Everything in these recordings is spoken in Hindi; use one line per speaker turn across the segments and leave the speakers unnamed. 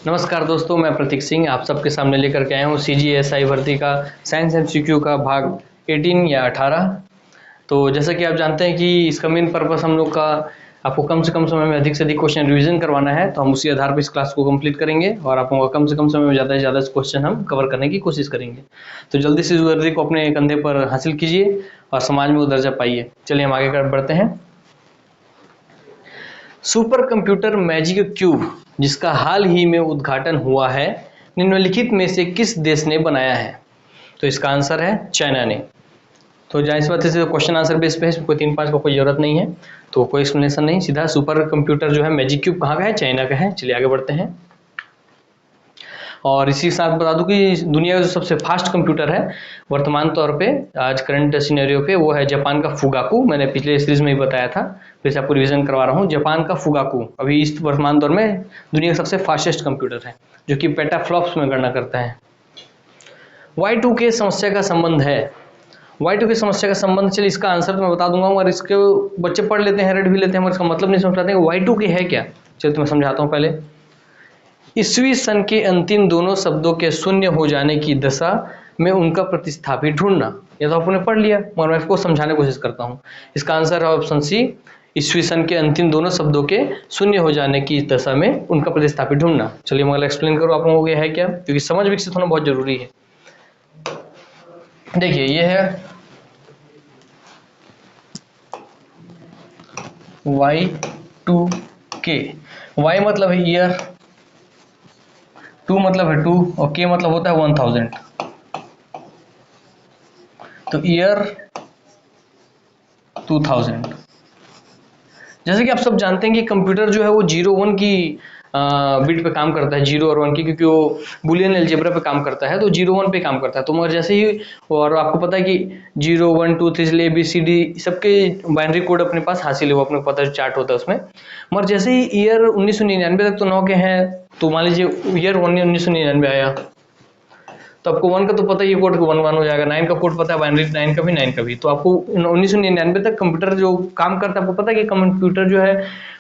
नमस्कार दोस्तों, मैं प्रतीक सिंह आप सबके सामने लेकर के आया हूँ CGSI भर्ती का साइंस MCQ का भाग 18 या 18। तो जैसा कि आप जानते हैं कि इसका मेन पर्पस हम लोग का आपको कम से कम समय में अधिक से अधिक क्वेश्चन रिवीजन करवाना है, तो हम उसी आधार पर इस क्लास को कंप्लीट करेंगे और आप लोगों का कम से कम समय में ज़्यादा से ज़्यादा क्वेश्चन हम कवर करने की कोशिश करेंगे। तो जल्दी से इस वर्दी को अपने कंधे पर हासिल कीजिए और समाज में वो दर्जा पाइए। चलिए हम आगे बढ़ते हैं। सुपर कंप्यूटर मैजिक क्यूब जिसका हाल ही में उद्घाटन हुआ है, निम्नलिखित में से किस देश ने बनाया है? तो इसका आंसर है चाइना ने। तो जाहिर सी बात है, क्वेश्चन आंसर बेस पे है, इसमें कोई 3-5 का कोई जरूरत नहीं है, तो कोई एक्सप्लेनेशन नहीं, सीधा सुपर कंप्यूटर जो है मैजिक क्यूब कहाँ का है? चाइना का है। चलिए आगे बढ़ते हैं। और इसी के साथ बता दूं कि दुनिया का जो सबसे फास्ट कंप्यूटर है वर्तमान तौर पे आज करंट सिनेरियो पे, वो है जापान का फुगाकू। मैंने पिछले सीरीज में ही बताया था, फिर से आपको रिवीजन करवा रहा हूँ। जापान का फुगाकू अभी इस वर्तमान दौर में दुनिया का सबसे फास्टेस्ट कंप्यूटर है, जो कि पेटाफ्लॉप्स में गणना करता है। Y2K समस्या का संबंध है। Y2K समस्या का संबंध, चलिए इसका आंसर तो मैं बता दूंगा और इसके बच्चे पढ़ लेते हैं, रेड भी लेते हैं, मगर इसका मतलब नहीं समझ पाते हैं Y2K है क्या। चलिए तो मैं समझाता हूँ। पहले ईस्वी सन के अंतिम दोनों शब्दों के शून्य हो जाने की दशा में उनका प्रतिस्थापी ढूंढना। यह तो आपने पढ़ लिया, मगर मैं इसको समझाने की कोशिश करता हूँ। इसका आंसर है ऑप्शन सी, ईस्वी सन के अंतिम दोनों शब्दों के शून्य हो जाने की दशा में उनका प्रतिस्थापी ढूंढना। चलिए मैं एक्सप्लेन करूँ आप लोगों को, यह है क्या, क्योंकि समझ विकसित होना बहुत जरूरी है। देखिए ये है Y2K। Y मतलब है ईयर, 2 मतलब है 2 और K मतलब होता है 1000। तो ईयर 2000। जैसे कि आप सब जानते हैं कि कंप्यूटर जो है वो 0-1 की बिट पे काम करता है, 0 और 1 की, क्योंकि वो बुलियन अलजेब्रा पे काम करता है, तो 0-1 पे काम करता है। तो मगर जैसे ही, और आपको पता है कि 0 1 2 3 ABCD सबके बाइनरी कोड अपने पास हासिल है, वो अपने को पता है, चार्ट होता है उसमें। मगर जैसे ही ईयर 1999 तक तो 9 के हैं, तो मान लीजिए ईयर 1999 आया, तो आपको 1 का तो पता ही है, कोड 1 हो जाएगा। 9 का कोड पता है, बाइनरी 9 का भी 9 का भी। तो आपको 1999 तक कंप्यूटर जो काम करता है, आपको पता है कि कंप्यूटर जो है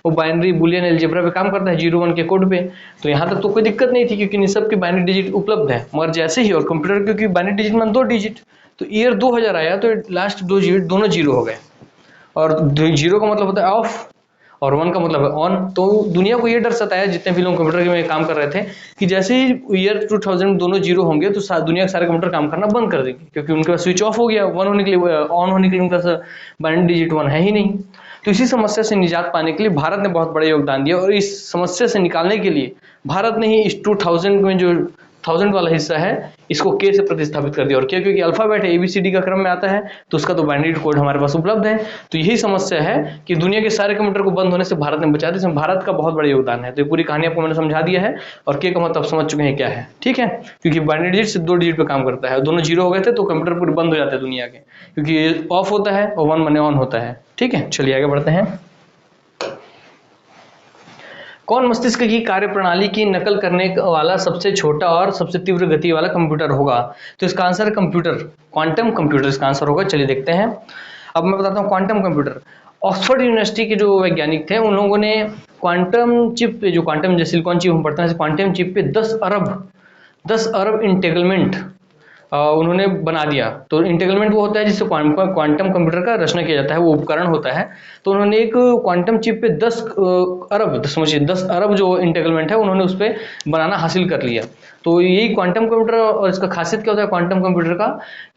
वो बाइनरी बुलियन अलजेब्रा पे काम करता है, 0-1 के कोड पे। तो यहाँ तक तो कोई दिक्कत नहीं थी, क्योंकि इन सब की बाइनरी डिजिट उपलब्ध है। मगर जैसे ही, और कंप्यूटर क्योंकि बाइनरी डिजिट में 2 डिजिट, तो ईयर 2000 आया तो लास्ट 2 डिजिट दोनों 0 हो गए। और 0 का मतलब होता है ऑफ और 1 का मतलब है ऑन। तो दुनिया को ये डर सताया, जितने भी लोग कंप्यूटर में काम कर रहे थे, कि जैसे ही ईयर 2000 दोनों 0 होंगे तो दुनिया के सारे कंप्यूटर काम करना बंद कर देंगे, क्योंकि उनके पास स्विच ऑफ हो गया। 1 होने के लिए, ऑन होने के लिए उनका बाइनरी डिजिट 1 है ही नहीं। तो इसी समस्या से निजात पाने के लिए भारत ने बहुत बड़ा योगदान दिया, और इस समस्या से निकालने के लिए भारत ने ही इस 2000 में जो 1000 वाला हिस्सा है, इसको K से प्रतिस्थापित कर दिया। और क्या, क्योंकि अल्फाबेट है, ABCD का क्रम में आता है, तो उसका तो बाइनरी कोड हमारे पास उपलब्ध है। तो यही समस्या है कि दुनिया के सारे कंप्यूटर को बंद होने से भारत ने बचा दिया, इसमें भारत का बहुत बड़ा योगदान है। तो ये पूरी कहानी आपको मैंने समझा दिया है, और K का मतलब समझ चुके हैं क्या है, ठीक है। क्योंकि बाइनरी डिजिट से 2 डिजिट पे काम करता है, दोनों 0 हो गए थे तो कंप्यूटर पूरे बंद हो जाते हैं दुनिया के, क्योंकि ऑफ होता है और 1 माने ऑन होता है, ठीक है। चलिए आगे बढ़ते हैं। कौन मस्तिष्क की कार्यप्रणाली की नकल करने वाला सबसे छोटा और सबसे तीव्र गति वाला कंप्यूटर होगा? तो इसका आंसर है कंप्यूटर, क्वांटम कंप्यूटर इसका आंसर होगा। चलिए देखते हैं। अब मैं बताता हूँ क्वांटम कंप्यूटर। ऑक्सफोर्ड यूनिवर्सिटी के जो वैज्ञानिक थे, उन लोगों ने क्वांटम चिप पे, जो क्वांटम जो सिलिकॉन चिप हम पढ़ते हैं, क्वांटम चिप पे 10 अरब इंटेगलमेंट उन्होंने बना दिया। तो इंटेगलमेंट वो होता है जिससे क्वांटम कंप्यूटर का रचना किया जाता है, वो उपकरण होता है। तो उन्होंने एक क्वांटम चिप पे 10 अरब, समझिए 10 अरब जो इंटेगलमेंट है, उन्होंने उस पर बनाना हासिल कर लिया। तो यही क्वांटम कंप्यूटर, और इसका खासियत क्या होता है क्वांटम कंप्यूटर का,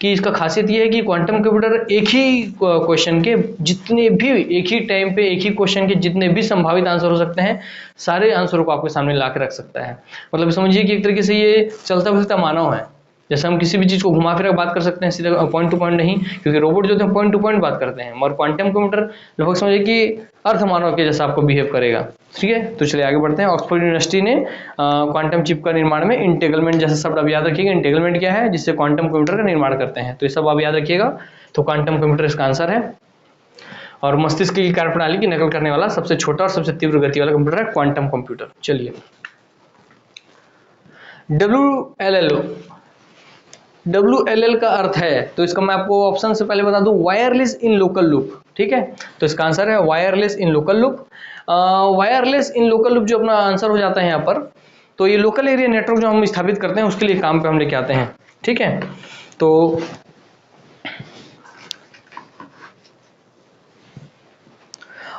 कि इसका खासियत ये है कि क्वांटम कंप्यूटर एक ही क्वेश्चन के जितने भी, एक ही टाइम पे एक ही क्वेश्चन के जितने भी संभावित आंसर हो सकते हैं, सारे आंसरों को आपके सामने ला के रख सकता है। मतलब समझिए कि एक तरीके से ये चलता फिरता मानव है। जैसे हम किसी भी चीज को घुमा फिरा बात कर सकते हैं, सीधा पॉइंट टू पॉइंट नहीं, क्योंकि रोबोट जो होते हैं पॉइंट टू पॉइंट बात करते हैं, और क्वांटम कंप्यूटर लगभग समझिए कि अर्थ मानव के जैसा आपको बिहेव करेगा, ठीक है। तो चलिए आगे बढ़ते हैं। ऑक्सफोर्ड यूनिवर्सिटी ने क्वांटम चिप का निर्माण में इंटेगलमेंट जैसे शब्द आप याद रखिएगा। इंटेगलमेंट क्या है? जिससे क्वांटम कंप्यूटर का निर्माण करते हैं, तो ये सब आप याद रखिएगा। तो क्वांटम कंप्यूटर इसका आंसर है। और मस्तिष्क की कार्यप्रणाली की नकल करने वाला सबसे छोटा और सबसे तीव्र गति वाला कंप्यूटर है क्वांटम कंप्यूटर। चलिए WLL का अर्थ है, तो इसका मैं आपको ऑप्शन से पहले बता दूं, वायरलेस इन लोकल लूप, ठीक है। तो इसका आंसर है wireless in local loop. Wireless in local loop जो अपना आंसर हो जाता है यहाँ पर, तो ये लोकल एरिया नेटवर्क जो हम स्थापित करते हैं उसके लिए काम पे हम लेके आते हैं, ठीक है। तो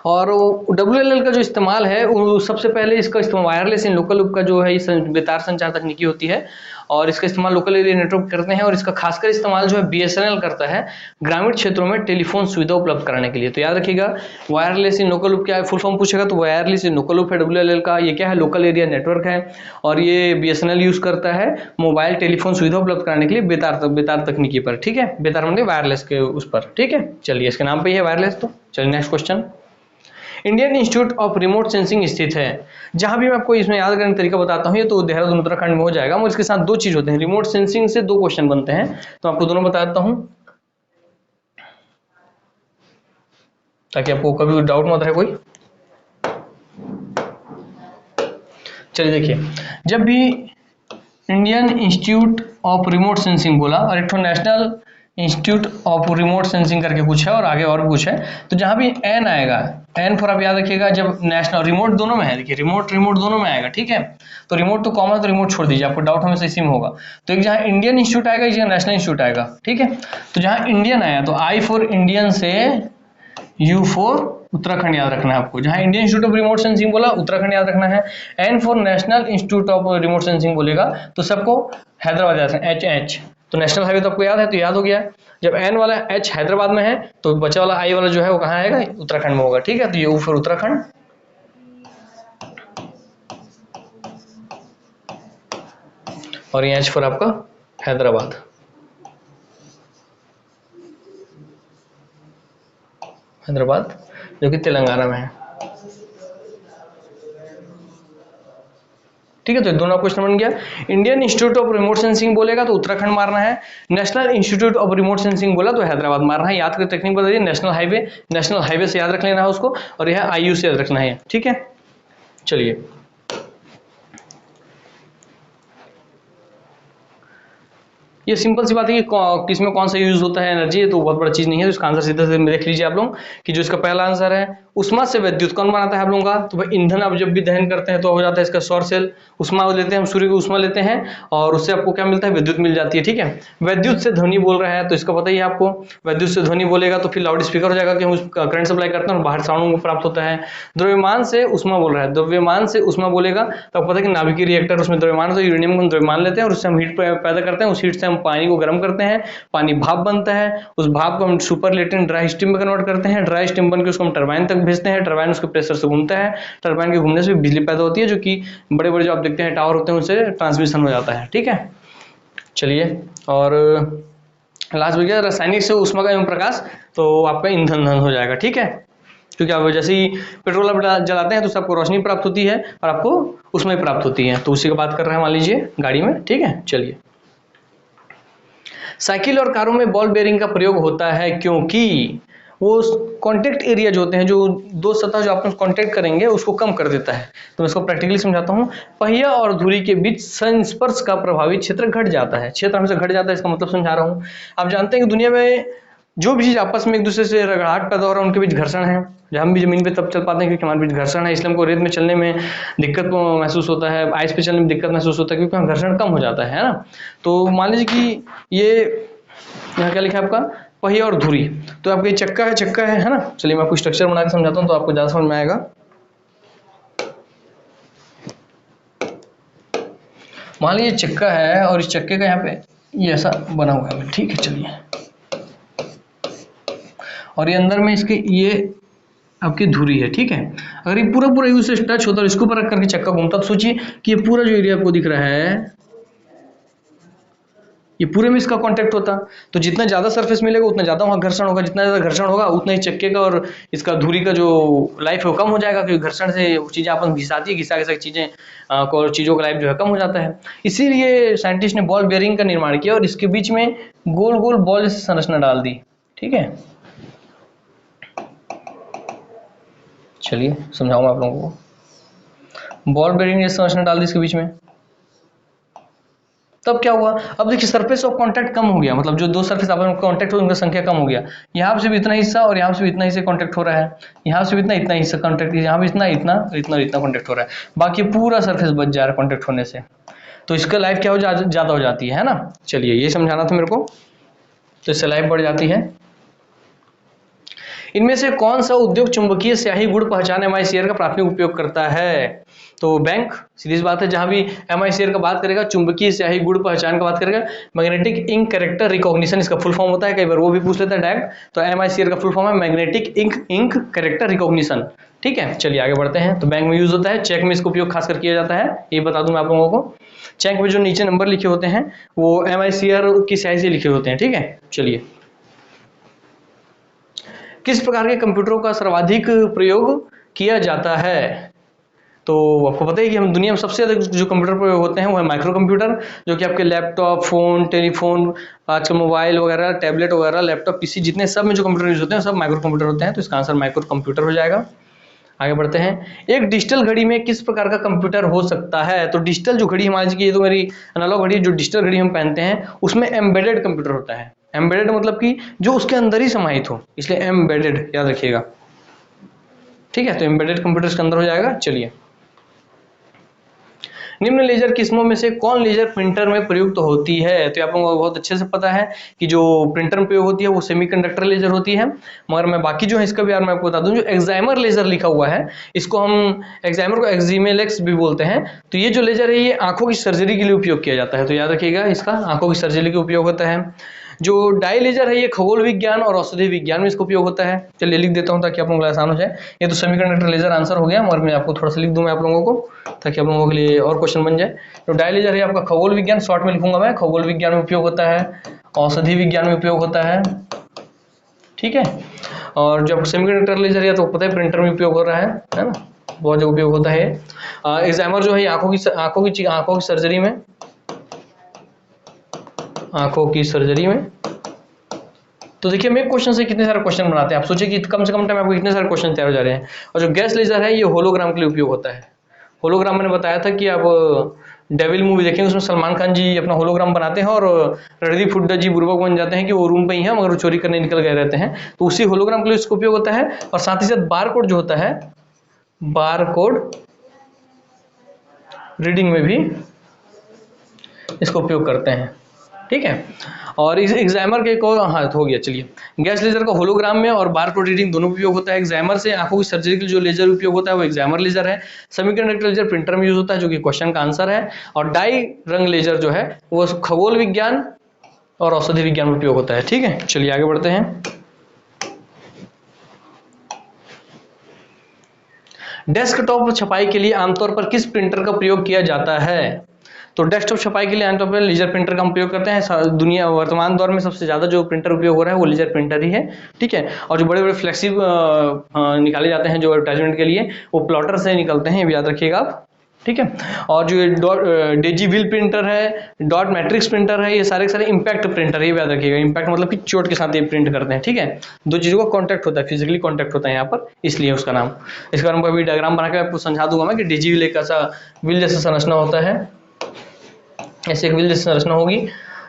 और WLL का जो इस्तेमाल है वो सबसे पहले इसका इस्तेमाल वायरलेस इन लोकल लूप का जो है इस बेतार संचार तकनीकी होती है, और इसका इस्तेमाल लोकल एरिया नेटवर्क करते हैं, और इसका खासकर इस्तेमाल जो है BSNL करता है ग्रामीण क्षेत्रों में टेलीफोन सुविधा उपलब्ध कराने के लिए। तो याद रखिएगा वायरलेस इन लोकल लूप क्या है, फुल फॉर्म पूछेगा तो वायरलेस इन लोकल लूप है WLL का। ये क्या है, लोकल एरिया नेटवर्क है, और ये BSNL यूज करता है मोबाइल टेलीफोन सुविधा उपलब्ध कराने के लिए बेतार तकनीकी पर, ठीक है। बेतार मतलब वायरलेस के उस पर, ठीक है। चलिए इसके नाम पे ही है वायरलेस। तो चलिए next question. Indian Institute of Remote sensing स्थित है। जहां भी मैं आपको इसमें याद करने का तरीका बताता हूं, ये तो देहरादून उत्तराखंड में हो जाएगा, मगर इसके साथ दो चीज होते हैं, रिमोट सेंसिंग से दो क्वेश्चन बनते हैं, तो आपको दोनों बता देता हूं ताकि आपको कभी डाउट मत रहे कोई। चलिए देखिए, जब भी Indian Institute of Remote Sensing बोला और एक तो national Institute of Remote sensing करके कुछ है और आगे और भी कुछ है, तो जहां भी एन आएगा, एन फॉर आप याद रखिएगा, जब नेशनल रिमोट दोनों में है, देखिए रिमोट दोनों में आएगा, ठीक है। तो रिमोट तो कॉमन है, तो रिमोट छोड़ दीजिए, आपको डाउट हमेशा इसी में होगा। तो एक जहां इंडियन इंस्टीट्यूट आएगा, एक जगह नेशनल इंस्टीट्यूट आएगा, ठीक है। तो जहां इंडियन आया तो आई फॉर इंडियन से यू फॉर उत्तराखंड याद रखना है आपको। जहां Indian Institute of Remote Sensing बोला उत्तराखंड याद रखना है, N for National Institute of Remote Sensing बोलेगा तो सबको हैदराबाद याद रखना, एच। तो नेशनल हाईवे तो आपको याद है, तो याद हो गया। जब एन वाला एच हैदराबाद में है तो बचा वाला आई वाला जो है वो कहाँ आएगा, उत्तराखंड में होगा, ठीक है। तो ये यू फॉर उत्तराखंड, और ये एच फॉर आपका हैदराबाद। हैदराबाद जो कि तेलंगाना में है, ठीक है। तो दोनों क्वेश्चन बन गया। Indian Institute of Remote Sensing बोलेगा तो उत्तराखंड मारना है, national Institute of Remote Sensing बोला तो हैदराबाद मारना है। याद कर टेक्निक बता दी, नेशनल हाईवे से याद रख लेना है उसको, और यह IU से याद रखना है, ठीक है। चलिए ये सिंपल सी बात है कि किसमें कौन सा यूज होता है एनर्जी, तो बहुत बड़ा चीज नहीं है। तो इसका आंसर सीधे सीधे देख लीजिए आप लोग कि जो इसका पहला आंसर है, उष्मा से विद्युत कौन बनाता है आप लोगों का, तो भाई ईंधन आप जब भी दहन करते हैं तो हो जाता है इसका सौर सेल, उष्मा लेते हैं हम, सूर्य की उष्मा लेते हैं और उससे आपको क्या मिलता है, विद्युत मिल जाती है, ठीक है। विद्युत से ध्वनि बोल रहा है तो इसका पता ही है आपको, विद्युत से ध्वनि बोलेगा तो फिर लाउड स्पीकर हो जाएगा कि हम करंट सप्लाई करते हैं और बाहर साउंड प्राप्त होता है। द्रव्यमान से उष्मा बोल रहा है, द्रव्यमान से उष्मा बोलेगा तो आपको पता है कि नाभिकीय रिएक्टर उसमें द्रव्यमान, तो यूरेनियम को हम द्रव्यमान लेते हैं और उससे हम हीट पैदा करते हैं, उस हीट से हम पानी को गर्म करते हैं, पानी भाप बनता है, उस भाप को हम सुपर लेटेंट ड्राई स्टीम में कन्वर्ट करते हैं, ड्राई स्टीम बन के उसको हम टरबाइन तक भेजते हैं, टरबाइन उसके प्रेशर से घूमता है, टरबाइन के घूमने से बिजली पैदा होती है, जो कि बड़े बड़े जो आप देखते हैं टावर होते हैं उनसे ट्रांसमिशन हो जाता है, ठीक है। चलिए, और लास्ट बच गया रासायनिक से ऊष्मा का एवं प्रकाश, तो आपका ईंधन दहन हो जाएगा, ठीक है। क्योंकि आप जैसे ही पेट्रोल आप जलाते हैं तो सबको रोशनी प्राप्त होती है और आपको ऊष्मा प्राप्त होती है, तो उसी की बात कर रहे हैं मान लीजिए गाड़ी में, ठीक है। चलिए, साइकिल और कारों में बॉल बेयरिंग का प्रयोग होता है क्योंकि वो कांटेक्ट एरिया जो होते हैं, जो दो सतह जो आपस में कांटेक्ट करेंगे उसको कम कर देता है। तो मैं इसको प्रैक्टिकली समझाता हूँ। पहिया और धुरी के बीच संस्पर्श का प्रभावित क्षेत्र घट जाता है, क्षेत्र हमेशा घट जाता है, इसका मतलब समझा रहा हूँ। आप जानते हैं कि दुनिया में जो भी चीज आपस में एक दूसरे से रगड़ाहट पैदा हो रहा है उनके बीच घर्षण है। जब हम भी जमीन पे तब चल पाते हैं क्योंकि हमारे बीच घर्षण है, इसलिए हमको रेत में चलने में दिक्कत महसूस होता है, आइस पे चलने में दिक्कत महसूस होता है, क्योंकि हम घर्षण कम हो जाता है ना। तो मान लीजिए कि ये यहाँ क्या लिखा है आपका, पहिया और धुरी, तो आपका ये चक्का है ना। चलिए मैं आपको स्ट्रक्चर बना के समझाता हूँ तो आपको ज्यादा समझ में आएगा। मान लीजिए चक्का है और इस चक्के का यहाँ पे ये ऐसा बना हुआ है, ठीक है। चलिए, और ये अंदर में इसके ये आपकी धुरी है, ठीक है। अगर ये पूरा यूज से टच होता है, इसके ऊपर रख करके चक्का घूमता, तो सोचिए कि ये पूरा जो एरिया आपको दिख रहा है ये पूरे में इसका कांटेक्ट होता, तो जितना ज्यादा सरफेस मिलेगा उतना ज्यादा वहां घर्षण होगा, जितना ज्यादा घर्षण होगा उतना ही चक्के का और इसका धुरी का जो लाइफ है वो कम हो जाएगा, क्योंकि घर्षण से चीजें आपस में घिसाती है, घिसा चीजें चीजों का लाइफ जो है कम हो जाता है। इसीलिए साइंटिस्ट ने बॉल बेयरिंग का निर्माण किया और इसके बीच में गोल गोल बॉल जैसी संरचना डाल दी, ठीक है। चलिए समझाऊंगा आप लोगों को। बॉल बेयरिंग जैसी संरचना डाल दी इसके बीच में, तब क्या हुआ, अब देखिए सरफेस ऑफ कांटेक्ट कम हो गया, मतलब जो दो सरफेस आपस में कांटेक्ट हो उनका संख्या कम हो गया। यहाँ से भी इतना हिस्सा और यहाँ से भी इतना हिस्सा कांटेक्ट हो रहा है, यहाँ से भी इतना हिस्सा कांटेक्ट, यहाँ भी इतना इतना इतना इतना कांटेक्ट हो रहा है, बाकी पूरा सरफेस बच जा रहा है कांटेक्ट होने से। तो इसका लाइफ क्या हो ज़्यादा हो जाती है ना। चलिए ये समझाना था मेरे को, तो इससे लाइफ बढ़ जाती है। इनमें से कौन सा उद्योग चुंबकीय स्याही गुण पहचान MICR का प्राथमिक उपयोग करता है? तो बैंक, सीधी सी बात है, जहां भी MICR का बात करेगा, चुंबकीय स्याही गुण पहचान का बात करेगा, मैग्नेटिक इंक कैरेक्टर रिकॉग्निशन इसका फुल फॉर्म होता है, कई बार वो भी पूछ लेता है डायरेक्ट। तो MICR का फुल फॉर्म है मैग्नेटिक इंक कैरेक्टर रिकॉग्निशन। ठीक है, चलिए आगे बढ़ते हैं। तो बैंक में यूज होता है, चेक में इसका उपयोग खासकर किया जाता है, ये बता दूं मैं आप लोगों को। चेक में जो नीचे नंबर लिखे होते हैं वो MICR की स्याही से लिखे होते हैं। ठीक है, चलिए किस प्रकार के कंप्यूटरों का सर्वाधिक प्रयोग किया जाता है? तो आपको पता है कि हम दुनिया में सबसे अधिक जो कंप्यूटर प्रयोग होते हैं वो है माइक्रो कंप्यूटर, जो कि आपके लैपटॉप, फोन, टेलीफोन, आजकल मोबाइल वगैरह, टैबलेट वगैरह, लैपटॉप, पीसी, जितने सब में जो कंप्यूटर यूज होते हैं सब माइक्रो कंप्यूटर होते हैं। तो इसका आंसर माइक्रो कंप्यूटर हो जाएगा। आगे बढ़ते हैं। एक डिजिटल घड़ी में किस प्रकार का कंप्यूटर हो सकता है? तो डिजिटल जो घड़ी हमारी, ये तो मेरी एनालॉग घड़ी, जो डिजिटल घड़ी हम पहनते हैं उसमें एम्बेडेड कंप्यूटर होता है। एम्बेडेड मतलब कि जो उसके अंदर ही समाहित हो, इसलिए एम्बेडेड याद रखिएगा। ठीक है, तो एम्बेडेड कंप्यूटर इसके अंदर हो जाएगा। चलिए, निम्न लेजर किस्मों में से कौन लेजर प्रिंटर में प्रयुक्त होती है? तो आप लोगों को बहुत अच्छे से पता है कि जो प्रिंटर में प्रयोग होती है वो सेमीकंडक्टर लेजर होती है, मगर मैं बाकी जो है इसका भी यार मैं आपको बता दूं, जो एक्साइमर लेजर लिखा हुआ है, इसको हम एक्साइमर को एक्सिमेलेक्स भी बोलते हैं। तो ये जो लेजर है ये आंखों की सर्जरी के लिए उपयोग किया जाता है, तो याद रखिएगा इसका आंखों की सर्जरी के उपयोग होता है। जो डाई लेजर है ये खगोल विज्ञान और औषधि विज्ञान में इसका उपयोग होता है। चलिए लिख देता हूं ताकि आप लोगों को आसान हो जाए। ये तो सेमीकंडक्टर लेजर आंसर हो गया, मगर मैं आपको थोड़ा सा लिख दूं मैं आप लोगों को, ताकि आप लोगों के लिए और क्वेश्चन बन जाए। तो डाई लेजर है आपका खगोल विज्ञान, शॉर्ट में लिखूंगा मैं, खगोल विज्ञान में उपयोग होता है, औषधि विज्ञान में उपयोग होता है। ठीक है, और जब सेमीकंडक्टर लेजर है तो पता है प्रिंटर में उपयोग हो रहा है ना, बहुत जगह उपयोग होता है। एक्साइमर जो है आंखों की सर्जरी में, आंखों की सर्जरी में। तो देखिए मैं क्वेश्चन से कितने सारे क्वेश्चन बनाते हैं, आप सोचिए कि कम से कम टाइम आपको कितने सारे क्वेश्चन तैयार हो जा रहे हैं। और जो गैस लेजर है ये होलोग्राम के लिए उपयोग होता है। होलोग्राम मैंने बताया था कि आप डेविल मूवी देखेंगे, उसमें सलमान खान जी अपना होलोग्राम बनाते हैं और रणदीप हुड्डा जी बुर्बक बन जाते हैं कि वो रूम पे ही है मगर वो चोरी करने निकल गए रहते हैं। तो उसी होलोग्राम के लिए इसका उपयोग होता है। और साथ ही साथ बार कोड जो होता है, बार कोड रीडिंग में भी इसका उपयोग करते हैं। ठीक है, और इस एग्जामर के को हाँ हो गया। चलिए, गैस लेजर का होलोग्राम में और बार कोड रीडिंग दोनों उपयोग होता है। एग्जामर से आंखों की सर्जरी के लिए जो लेजर उपयोग होता है वो एग्जामर लेजर है। सेमीकंडक्टर लेजर प्रिंटर में यूज होता है, जो कि क्वेश्चन का आंसर है। और डाई रंग लेजर जो है वो खगोल विज्ञान और औषधि विज्ञान में उपयोग होता है। ठीक है, चलिए आगे बढ़ते हैं। डेस्कटॉप छपाई के लिए आमतौर पर किस प्रिंटर का प्रयोग किया जाता है? तो डेस्कटॉप छपाई के लिए आमतौर पर लेजर प्रिंटर का उपयोग करते हैं। दुनिया वर्तमान दौर में सबसे ज्यादा जो प्रिंटर उपयोग हो रहा है वो लेजर प्रिंटर ही है। ठीक है, और जो बड़े बड़े फ्लैगशिप निकाले जाते हैं जो एडवर्टाइजमेंट के लिए, वो प्लॉटर से निकलते हैं, ये याद रखिएगा आप। ठीक है, और जो डेजीविल प्रिंटर है, डॉट मैट्रिक्स प्रिंटर है, ये सारे के सारे इम्पैक्ट प्रिंटर है, ये याद रखिएगा। इम्पैक्ट मतलब कि चोट के साथ ये प्रिंट करते हैं। ठीक है, दो चीजों का कॉन्टैक्ट होता है, फिजिकली कॉन्टैक्ट होता है यहाँ पर, इसलिए उसका नाम। इसका नाम अभी डायग्राम बना के आपको समझा दूंगा मैं कि डेजीविल एक ऐसा व्हील जैसा संरचना होता है, ऐसे एक व्हील जैसी संरचना होगी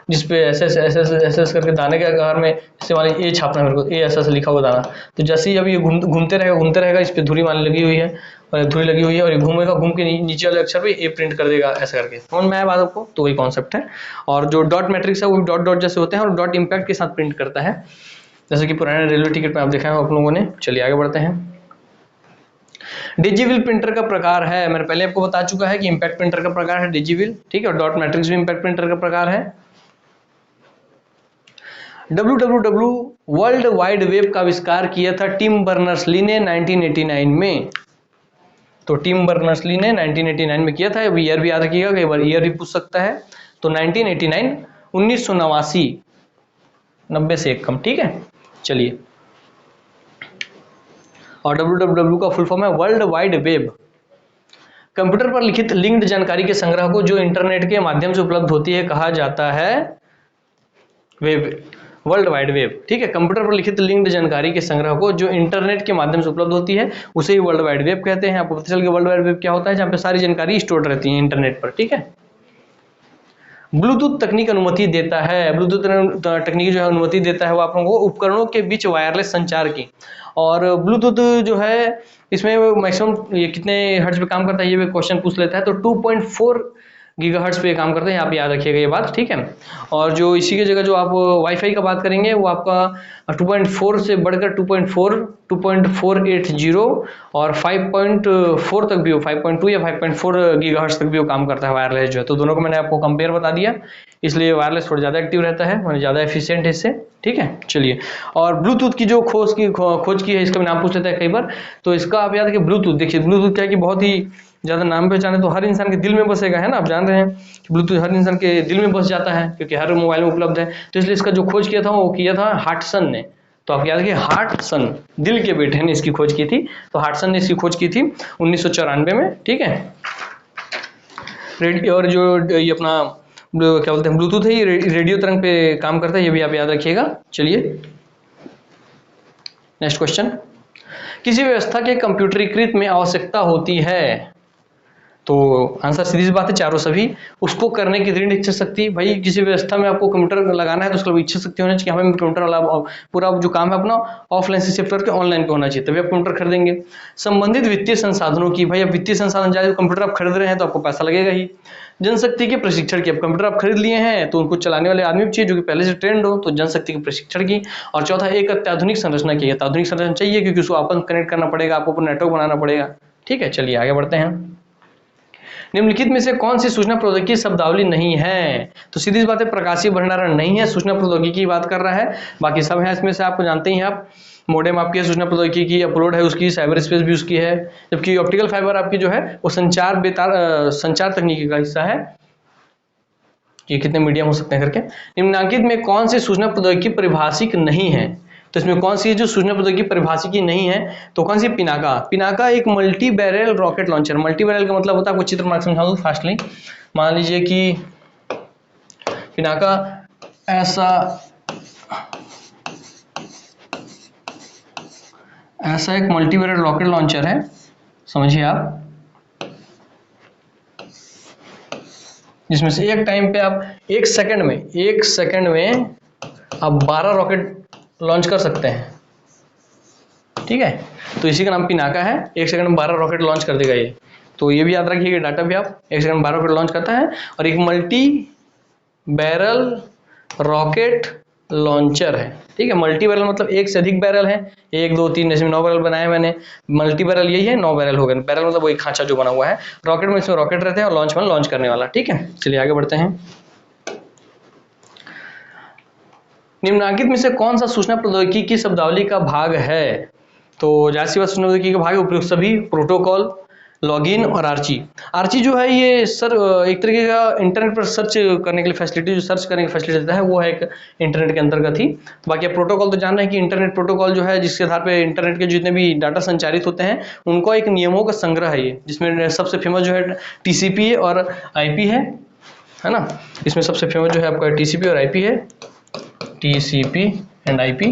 जिसपे ऐसे ऐसे करके दाने के आकार में, जैसे मान लीजिए ए छापना है मेरे को, ए ऐसा लिखा हुआ दाना, तो जैसे ही अब ये घूमते रहेगा, इस पे धुरी मान लगी हुई है और धुरी लगी हुई है और ये घूमेगा, घूम के नीचे वाले अक्षर पे ए प्रिंट कर देगा ऐसा करके। समझ में आया बात आपको? तो वही कॉन्सेप्ट है। और जो डॉट मैट्रिक्स है वो डॉट डॉट जैसे होते हैं और डॉट इम्पैक्ट के साथ प्रिंट करता है, जैसे कि पुराने रेलवे टिकट में आप देखा है आप लोगों ने। चलिए आगे बढ़ते हैं। डिजिविल प्रिंटर का प्रकार है, मैंने पहले आपको बता चुका है कि इम्पैक्ट प्रिंटर का प्रकार है डिजिविल। ठीक है, और डॉट मैट्रिक्स भी इम्पैक्ट प्रिंटर का प्रकार है। www वर्ल्ड वाइड वेब का आविष्कार किया था टिम बर्नर्स-ली ने 1989 में। तो टिम बर्नर्स-ली ने 1989 में किया था। अब ईयर भी याद रखिएगा, कई बार ईयर भी पूछ सकता है। तो 1989, 1989, 90 से एक कम। ठीक है, चलिए। और www का फुल फॉर्म है वर्ल्ड वाइड वेब। कंप्यूटर पर लिखित लिंक्ड जानकारी के संग्रह को जो इंटरनेट के माध्यम से उपलब्ध होती है कहा जाता है वेब, वर्ल्ड वाइड वेब। ठीक है, कंप्यूटर पर लिखित लिंक्ड जानकारी के संग्रह को जो इंटरनेट के माध्यम से उपलब्ध होती है उसे ही वर्ल्ड वाइड वेब कहते हैं। आपको पता चल गया वर्ल्ड वाइड वेब क्या होता है, जहाँ पे सारी जानकारी स्टोर रहती है इंटरनेट पर। ठीक है, ब्लूटूथ तकनीक अनुमति देता है, ब्लूटूथ तकनीक जो है अनुमति देता है वो आप लोगों को उपकरणों के बीच वायरलेस संचार की। और ब्लूटूथ जो है इसमें मैक्सिमम ये कितने हर्ट्ज पे काम करता है ये भी क्वेश्चन पूछ लेता है, तो 2.4 गीगाहर्ट्ज पे काम करते हैं, आप याद रखिएगा ये बात, ठीक है। और जो इसी की जगह जो आप वाईफाई का बात करेंगे वो आपका 2.4 से बढ़कर 2.4, 2.480 और 5.4 तक भी हो, 5.2 या 5.4 गीगाहर्ट्ज तक भी वो काम करता है वायरलेस जो है। तो दोनों को मैंने आपको कंपेयर बता दिया, इसलिए वायरलेस थोड़ा ज़्यादा एक्टिव रहता है, मैंने ज़्यादा एफिशिएंट है इससे, ठीक है। चलिए, और ब्लूटूथ की जो खोज की है, इसका भी नाम पूछ लेता है कई बार, तो इसका आप याद रखिए ब्लूटूथ। देखिए ब्लूटूथ क्या है कि बहुत ही ज़्यादा नाम पहचान है तो हर इंसान के दिल में बसेगा, है ना, आप जान रहे हैं कि ब्लूटूथ हर इंसान के दिल में बस जाता है क्योंकि हर मोबाइल में उपलब्ध है। तो इसलिए इसका जो खोज किया था वो किया था हार्टसन ने। तो आप याद रखिए हार्टसन, दिल के बेटे ने इसकी खोज की थी, तो हार्टसन ने इसकी खोज की थी 1994 में, ठीक है। और जो ये अपना क्या बोलते हैं ब्लूटूथ है, ये रेडियो तरंग पे काम करता है, ये भी आप याद रखिएगा। चलिए नेक्स्ट क्वेश्चन, किसी व्यवस्था के कंप्यूटरीकृत में आवश्यकता होती है, तो आंसर सीधी सी बात है चारों सभी। उसको करने की दृढ़ इच्छा शक्ति, भाई किसी व्यवस्था में आपको कंप्यूटर लगाना है तो उसके लिए इच्छा शक्ति होनी चाहिए, हमें कंप्यूटर वाला पूरा जो काम है अपना ऑफलाइन से शिफ्ट करके ऑनलाइन पे होना चाहिए, तभी आप कंप्यूटर खरीदेंगे। संबंधित वित्तीय संसाधनों की, भाई अब वित्तीय संसाधन चाहिए, कंप्यूटर आप खरीद रहे हैं तो आपको पैसा लगेगा ही। जनशक्ति के प्रशिक्षण की, अब कंप्यूटर आप खरीद लिए हैं तो उनको चलाने वाले आदमी भी चाहिए जो कि पहले से ट्रेंड हो, तो जनशक्ति के प्रशिक्षण की। और चौथा, एक अत्याधुनिक संरचना की, अत्याधुनिक संरचना चाहिए क्योंकि उसको आपस कनेक्ट करना पड़ेगा, आपको नेटवर्क बनाना पड़ेगा, ठीक है। चलिए आगे बढ़ते हैं। निम्नलिखित में से कौन सी सूचना प्रौद्योगिकी शब्दावली नहीं है, तो सीधी सी बात है प्रकाशीय भंडारण नहीं है, सूचना प्रौद्योगिकी की बात कर रहा है, बाकी सब है इसमें से आपको जानते ही हैं आप। मोडेम आपकी सूचना प्रौद्योगिकी की, अपलोड है उसकी, साइबर स्पेस भी उसकी है, जबकि ऑप्टिकल फाइबर आपकी जो है वो संचार तकनीकी का हिस्सा है। ये कितने मीडियम हो सकते हैं करके। निम्नलिखित में कौन सी सूचना प्रौद्योगिकी परिभाषिक नहीं है, तो इसमें कौन सी जो सूचना प्रौद्योगिकी परिभाषिकी नहीं है, तो कौन सी, पिनाका। पिनाका एक multi barrel rocket launcher, multi barrel का मतलब होता है, आपको चित्र मार्ग समझा दूं फास्टली। मान लीजिए कि पिनाका ऐसा एक मल्टी बैरल रॉकेट लॉन्चर है, समझिए आप, जिसमें से एक टाइम पे आप एक सेकंड में आप 12 रॉकेट लॉन्च कर सकते हैं, ठीक है। तो इसी का नाम पिनाका है, एक सेकंड में 12 रॉकेट लॉन्च कर देगा ये। तो ये भी याद रखिएगा डाटा भी, आप एक सेकंड में 12 रॉकेट लॉन्च करता है, और एक मल्टी बैरल रॉकेट लॉन्चर है, ठीक है। मल्टी बैरल मतलब एक से अधिक बैरल है, 1 2 3 जैसे 9 बैरल बनाए मैंने, मल्टी बैरल यही है, 9 बैरल हो गए। बैरल मतलब वही खांचा जो बना हुआ है, रॉकेट में इसमें रॉकेट रहते हैं और लॉन्च में लॉन्च करने वाला, ठीक है। चलिए आगे बढ़ते हैं। निम्नलिखित में से कौन सा सूचना प्रौद्योगिकी की शब्दावली का भाग है, तो जाहिर सी बात सूचना प्रौद्योगिकी का भाग है उपयुक्त सभी, प्रोटोकॉल, लॉगिन और आर्ची। आर्ची जो है ये सर एक तरीके का इंटरनेट पर सर्च करने के लिए फैसिलिटी, जो सर्च करने की फैसिलिटी देता है वो है एक इंटरनेट के अंतर्गत ही। बाकी आप प्रोटोकॉल तो जान रहे हैं कि इंटरनेट प्रोटोकॉल जो है जिसके आधार पे इंटरनेट के जितने भी डाटा संचारित होते हैं उनको एक नियमों का संग्रह है ये, जिसमें सबसे फेमस जो है टीसीपी और आईपी है ना। इसमें सबसे फेमस जो है आपका टीसीपी और आईपी है, टीसीपी एंड आईपी,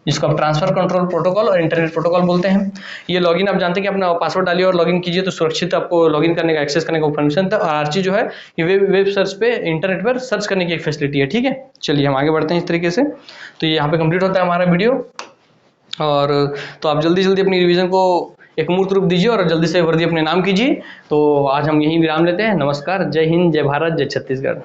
जिसको आप ट्रांसफर कंट्रोल प्रोटोकॉल और इंटरनेट प्रोटोकॉल बोलते हैं। ये लॉगिन आप जानते हैं कि अपना पासवर्ड डालिए और लॉगिन कीजिए तो सुरक्षित आपको लॉगिन करने का, एक्सेस करने का परमिशन था। और आरची जो है ये वेब सर्च पे, इंटरनेट पर सर्च करने की एक फैसिलिटी है, ठीक है। चलिए हम आगे बढ़ते हैं इस तरीके से। तो ये यहाँ पे कंप्लीट होता है हमारा वीडियो, और तो आप जल्दी जल्दी अपनी रिवीजन को एक मूर्त रूप दीजिए और जल्दी से वर्दी अपने नाम कीजिए। तो आज हम यहीं विराम लेते हैं। नमस्कार, जय हिंद, जय भारत, जय छत्तीसगढ़।